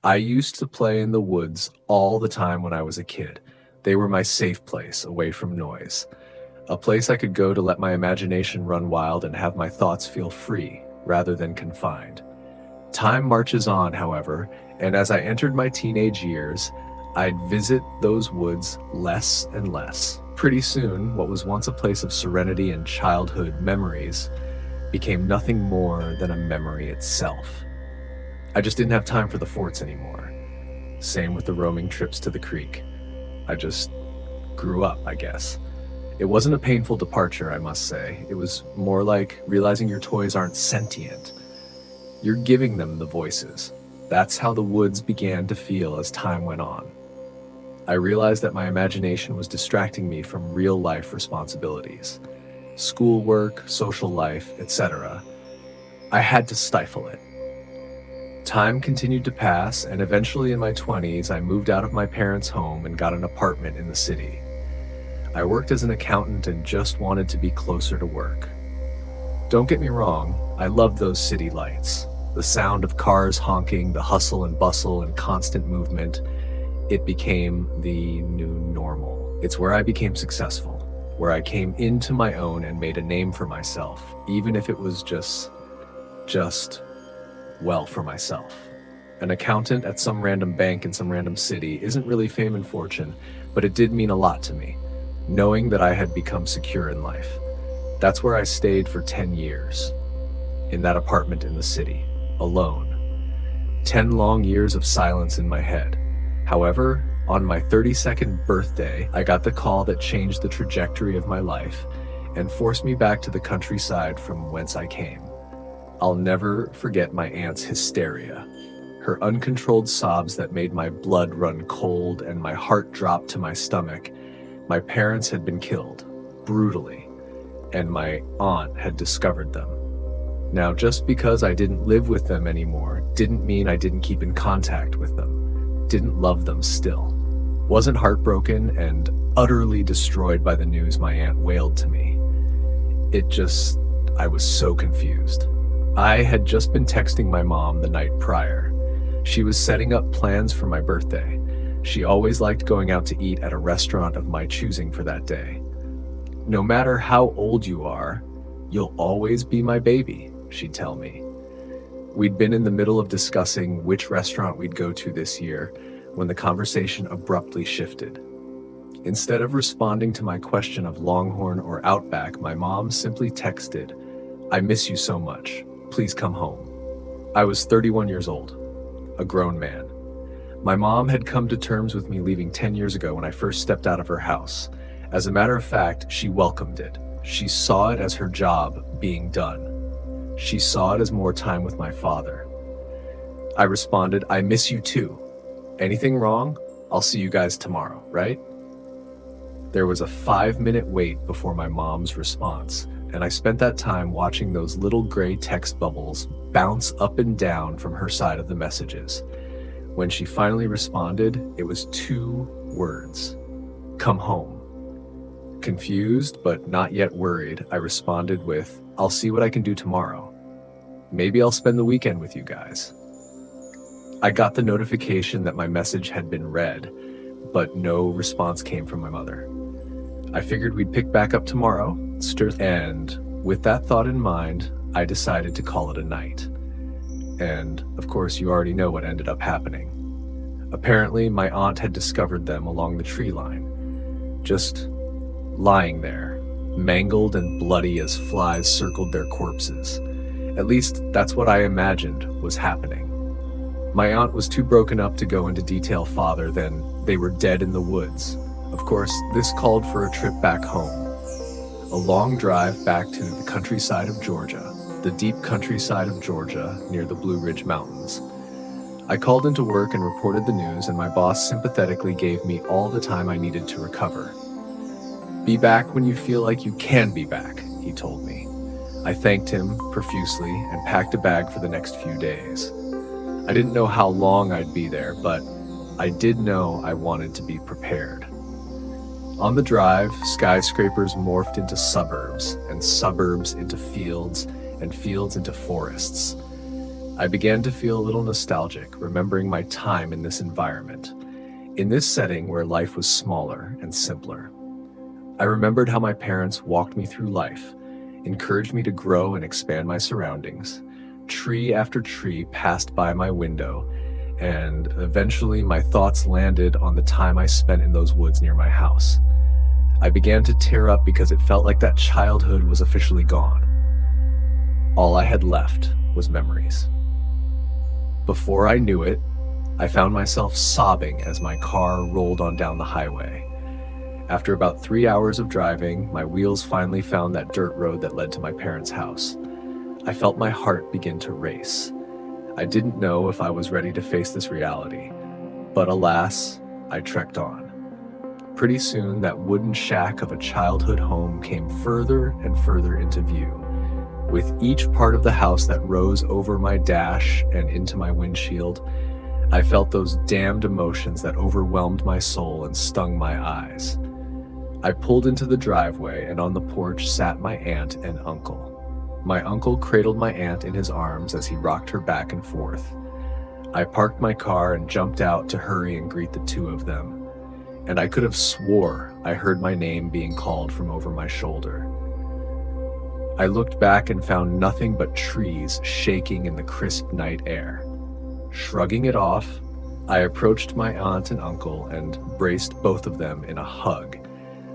I used to play in the woods all the time when I was a kid. They were my safe place, away from noise. A place I could go to let my imagination run wild and have my thoughts feel free, rather than confined. Time marches on, however, and as I entered my teenage years, I'd visit those woods less and less. Pretty soon, what was once a place of serenity and childhood memories became nothing more than a memory itself. I just didn't have time for the forts anymore. Same with the roaming trips to the creek. I just grew up, I guess. It wasn't a painful departure, I must say. It was more like realizing your toys aren't sentient. You're giving them the voices. That's how the woods began to feel as time went on. I realized that my imagination was distracting me from real life responsibilities. Schoolwork, social life, etc. I had to stifle it. Time continued to pass, and eventually in my 20s, I moved out of my parents' home and got an apartment in the city. I worked as an accountant and just wanted to be closer to work. Don't get me wrong, I loved those city lights. The sound of cars honking, the hustle and bustle and constant movement. It became the new normal. It's where I became successful, where I came into my own and made a name for myself, even if it was just well for myself. An accountant at some random bank in some random city isn't really fame and fortune, but it did mean a lot to me, knowing that I had become secure in life. That's where I stayed for 10 years, in that apartment in the city, alone. 10 long years of silence in my head. However, on my 32nd birthday, I got the call that changed the trajectory of my life and forced me back to the countryside from whence I came. I'll never forget my aunt's hysteria, her uncontrolled sobs that made my blood run cold and my heart drop to my stomach. My parents had been killed, brutally, and my aunt had discovered them. Now, just because I didn't live with them anymore didn't mean I didn't keep in contact with them, didn't love them still. Wasn't heartbroken and utterly destroyed by the news my aunt wailed to me. I was so confused. I had just been texting my mom the night prior. She was setting up plans for my birthday. She always liked going out to eat at a restaurant of my choosing for that day. No matter how old you are, you'll always be my baby, she'd tell me. We'd been in the middle of discussing which restaurant we'd go to this year when the conversation abruptly shifted. Instead of responding to my question of Longhorn or Outback, my mom simply texted, "I miss you so much. Please come home." I was 31 years old, a grown man. My mom had come to terms with me leaving 10 years ago when I first stepped out of her house. As a matter of fact, she welcomed it. She saw it as her job being done. She saw it as more time with my father. I responded, "I miss you too. Anything wrong? I'll see you guys tomorrow, right?" There was a 5-minute wait before my mom's response, and I spent that time watching those little gray text bubbles bounce up and down from her side of the messages. When she finally responded, it was 2 words: "Come home." Confused, but not yet worried, I responded with, "I'll see what I can do tomorrow. Maybe I'll spend the weekend with you guys." I got the notification that my message had been read, but no response came from my mother. I figured we'd pick back up tomorrow, and with that thought in mind, I decided to call it a night. And, of course, you already know what ended up happening. Apparently, my aunt had discovered them along the tree line, just lying there, mangled and bloody as flies circled their corpses. At least, that's what I imagined was happening. My aunt was too broken up to go into detail farther than they were dead in the woods. Of course, this called for a trip back home. A long drive back to the countryside of Georgia, the deep countryside of Georgia near the Blue Ridge Mountains. I called into work and reported the news, and my boss sympathetically gave me all the time I needed to recover. "Be back when you feel like you can be back," he told me. I thanked him profusely and packed a bag for the next few days. I didn't know how long I'd be there, but I did know I wanted to be prepared. On the drive, skyscrapers morphed into suburbs, and suburbs into fields, and fields into forests. I began to feel a little nostalgic, remembering my time in this environment, in this setting where life was smaller and simpler. I remembered how my parents walked me through life, encouraged me to grow and expand my surroundings. Tree after tree passed by my window, and eventually my thoughts landed on the time I spent in those woods near my house. I began to tear up because it felt like that childhood was officially gone. All I had left was memories. Before I knew it, I found myself sobbing as my car rolled on down the highway. After about 3 hours of driving, my wheels finally found that dirt road that led to my parents' house. I felt my heart begin to race. I didn't know if I was ready to face this reality, but alas, I trekked on. Pretty soon, that wooden shack of a childhood home came further and further into view. With each part of the house that rose over my dash and into my windshield, I felt those damned emotions that overwhelmed my soul and stung my eyes. I pulled into the driveway, and on the porch sat my aunt and uncle. My uncle cradled my aunt in his arms as he rocked her back and forth. I parked my car and jumped out to hurry and greet the two of them, and I could have swore I heard my name being called from over my shoulder. I looked back and found nothing but trees shaking in the crisp night air. Shrugging it off, I approached my aunt and uncle and braced both of them in a hug.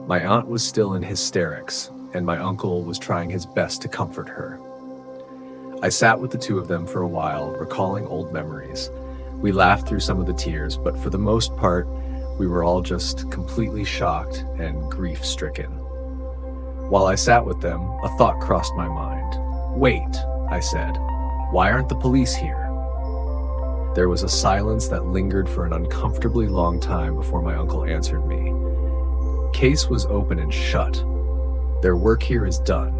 My aunt was still in hysterics, and my uncle was trying his best to comfort her. I sat with the two of them for a while, recalling old memories. We laughed through some of the tears, but for the most part, we were all just completely shocked and grief-stricken. While I sat with them, a thought crossed my mind. "Wait," I said, "why aren't the police here?" There was a silence that lingered for an uncomfortably long time before my uncle answered me. "Case was open and shut. Their work here is done."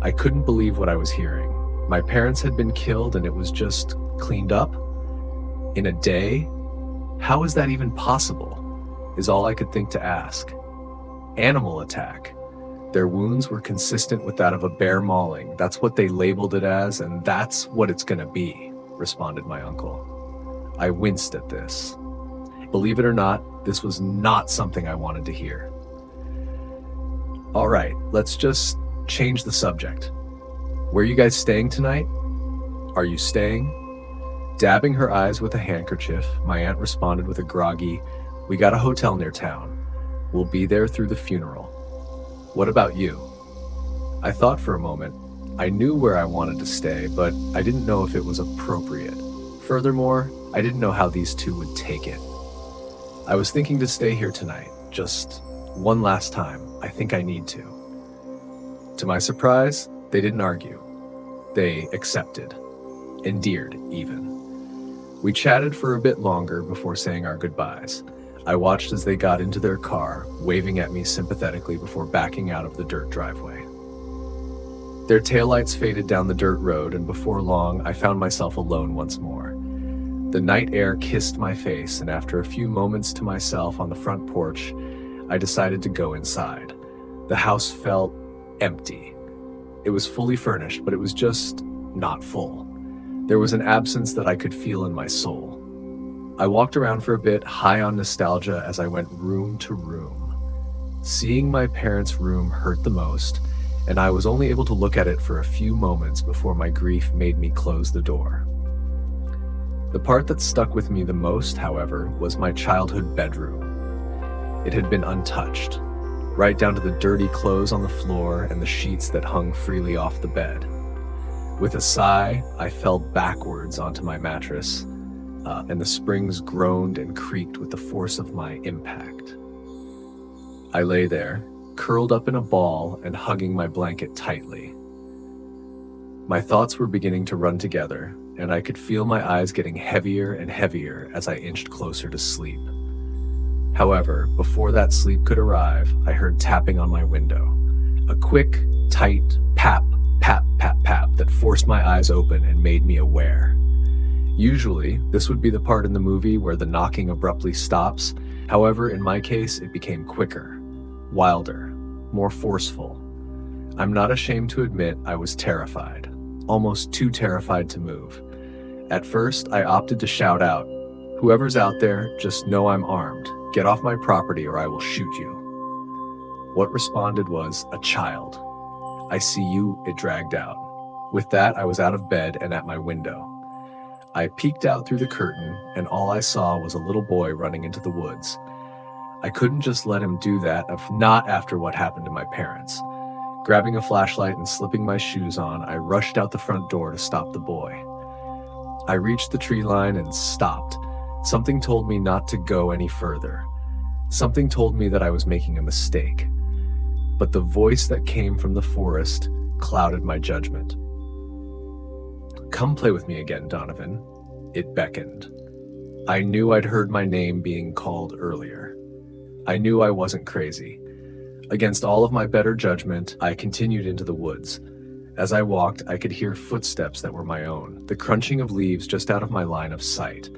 I couldn't believe what I was hearing. My parents had been killed and it was just cleaned up? In a day? How is that even possible? Is all I could think to ask. Animal attack. Their wounds were consistent with that of a bear mauling. That's what they labeled it as, and that's what it's gonna be, responded my uncle. I winced at this. Believe it or not, this was not something I wanted to hear. All right, let's just change the subject. Where are you guys staying tonight? Are you staying? Dabbing her eyes with a handkerchief, my aunt responded with a groggy, "We got a hotel near town. We'll be there through the funeral. What about you?" I thought for a moment. I knew where I wanted to stay, but I didn't know if it was appropriate. Furthermore, I didn't know how these two would take it. I was thinking to stay here tonight, just one last time. I think I need to. To my surprise, they didn't argue. They accepted. Endeared, even. We chatted for a bit longer before saying our goodbyes. I watched as they got into their car, waving at me sympathetically before backing out of the dirt driveway. Their taillights faded down the dirt road, and before long, I found myself alone once more. The night air kissed my face, and after a few moments to myself on the front porch, I decided to go inside. The house felt empty. It was fully furnished, but it was just not full. There was an absence that I could feel in my soul. I walked around for a bit, high on nostalgia as I went room to room. Seeing my parents' room hurt the most, and I was only able to look at it for a few moments before my grief made me close the door. The part that stuck with me the most, however, was my childhood bedroom. It had been untouched, right down to the dirty clothes on the floor and the sheets that hung freely off the bed. With a sigh, I fell backwards onto my mattress, and the springs groaned and creaked with the force of my impact. I lay there, curled up in a ball and hugging my blanket tightly. My thoughts were beginning to run together, and I could feel my eyes getting heavier and heavier as I inched closer to sleep. However, before that sleep could arrive, I heard tapping on my window. A quick, tight pap, pap, pap, pap that forced my eyes open and made me aware. Usually, this would be the part in the movie where the knocking abruptly stops. However, in my case, it became quicker, wilder, more forceful. I'm not ashamed to admit I was terrified, almost too terrified to move. At first, I opted to shout out, "Whoever's out there, just know I'm armed. Get off my property or I will shoot you." What responded was a child. "I see you," it dragged out. With that, I was out of bed and at my window. I peeked out through the curtain, and all I saw was a little boy running into the woods. I couldn't just let him do that, not after what happened to my parents. Grabbing a flashlight and slipping my shoes on, I rushed out the front door to stop the boy. I reached the tree line and stopped. Something told me not to go any further. Something told me that I was making a mistake. But the voice that came from the forest clouded my judgment. "Come play with me again, Donovan." It beckoned. I knew I'd heard my name being called earlier. I knew I wasn't crazy. Against all of my better judgment, I continued into the woods. As I walked, I could hear footsteps that were my own, the crunching of leaves just out of my line of sight.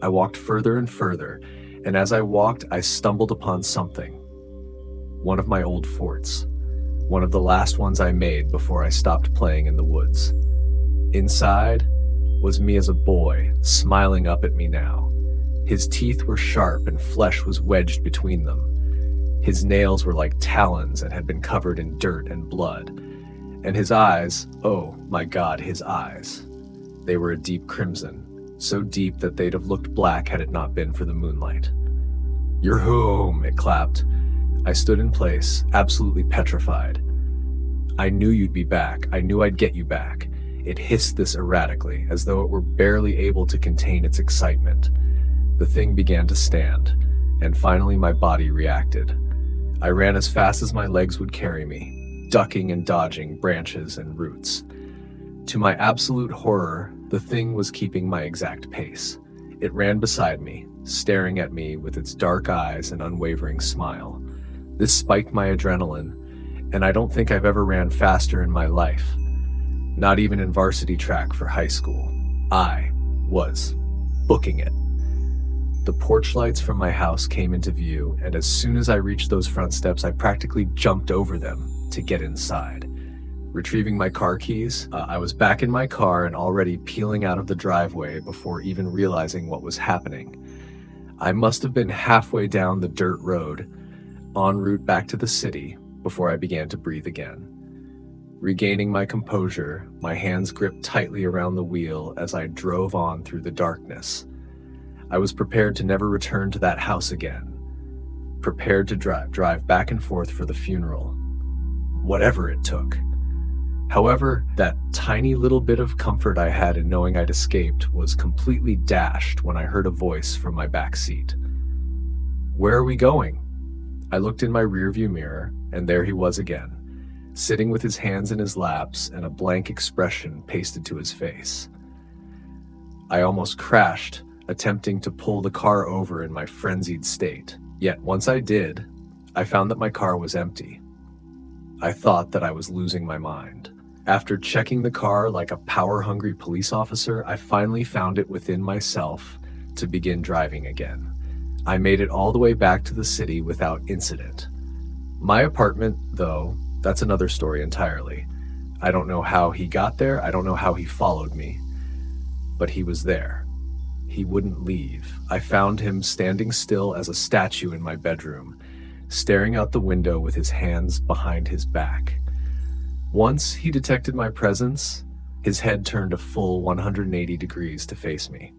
I walked further and further, and as I walked, I stumbled upon something. One of my old forts. One of the last ones I made before I stopped playing in the woods. Inside was me as a boy, smiling up at me now. His teeth were sharp and flesh was wedged between them. His nails were like talons and had been covered in dirt and blood. And his eyes, oh my God, his eyes. They were a deep crimson, so deep that they'd have looked black had it not been for the moonlight. "You're home," it clapped. I stood in place, absolutely petrified. "I knew you'd be back. I knew I'd get you back." It hissed this erratically, as though it were barely able to contain its excitement. The thing began to stand, and finally my body reacted. I ran as fast as my legs would carry me, ducking and dodging branches and roots. To my absolute horror, the thing was keeping my exact pace. It ran beside me, staring at me with its dark eyes and unwavering smile. This spiked my adrenaline, and I don't think I've ever ran faster in my life. Not even in varsity track for high school. I was booking it. The porch lights from my house came into view, and as soon as I reached those front steps, I practically jumped over them to get inside. Retrieving my car keys, I was back in my car and already peeling out of the driveway before even realizing what was happening. I must have been halfway down the dirt road, en route back to the city, before I began to breathe again. Regaining my composure, my hands gripped tightly around the wheel as I drove on through the darkness. I was prepared to never return to that house again. Prepared to drive back and forth for the funeral. Whatever it took. However, that tiny little bit of comfort I had in knowing I'd escaped was completely dashed when I heard a voice from my back seat. "Where are we going?" I looked in my rearview mirror, and there he was again, sitting with his hands in his laps and a blank expression pasted to his face. I almost crashed, attempting to pull the car over in my frenzied state. Yet once I did, I found that my car was empty. I thought that I was losing my mind. After checking the car like a power-hungry police officer, I finally found it within myself to begin driving again. I made it all the way back to the city without incident. My apartment, though, that's another story entirely. I don't know how he got there, I don't know how he followed me, but he was there. He wouldn't leave. I found him standing still as a statue in my bedroom, staring out the window with his hands behind his back. Once he detected my presence, his head turned a full 180 degrees to face me.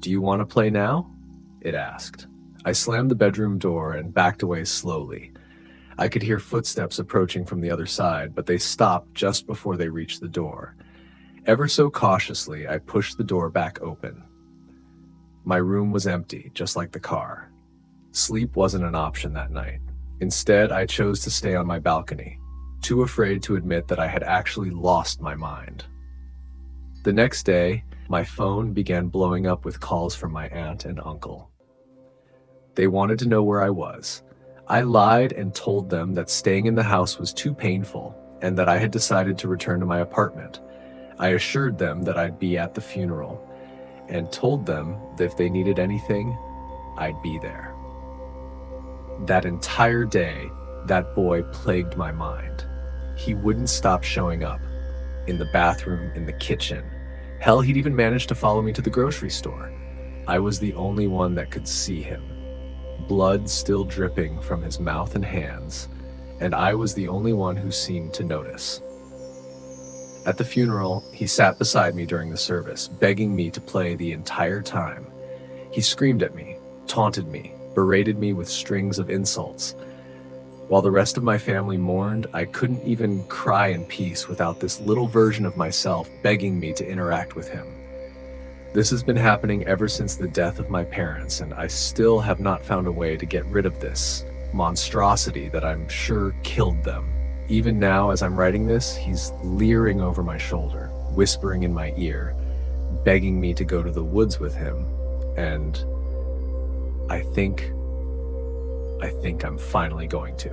"Do you want to play now?" it asked. I slammed the bedroom door and backed away slowly. I could hear footsteps approaching from the other side, but they stopped just before they reached the door. Ever so cautiously, I pushed the door back open. My room was empty, just like the car. Sleep wasn't an option that night. Instead, I chose to stay on my balcony, too afraid to admit that I had actually lost my mind. The next day, my phone began blowing up with calls from my aunt and uncle. They wanted to know where I was. I lied and told them that staying in the house was too painful and that I had decided to return to my apartment. I assured them that I'd be at the funeral and told them that if they needed anything, I'd be there. That entire day, that boy plagued my mind. He wouldn't stop showing up. In the bathroom, in the kitchen. Hell, he'd even managed to follow me to the grocery store. I was the only one that could see him, blood still dripping from his mouth and hands, and I was the only one who seemed to notice. At the funeral, he sat beside me during the service, begging me to play the entire time. He screamed at me, taunted me, berated me with strings of insults. While the rest of my family mourned, I couldn't even cry in peace without this little version of myself begging me to interact with him. This has been happening ever since the death of my parents, and I still have not found a way to get rid of this monstrosity that I'm sure killed them. Even now, as I'm writing this, he's leering over my shoulder, whispering in my ear, begging me to go to the woods with him, and I think I'm finally going to.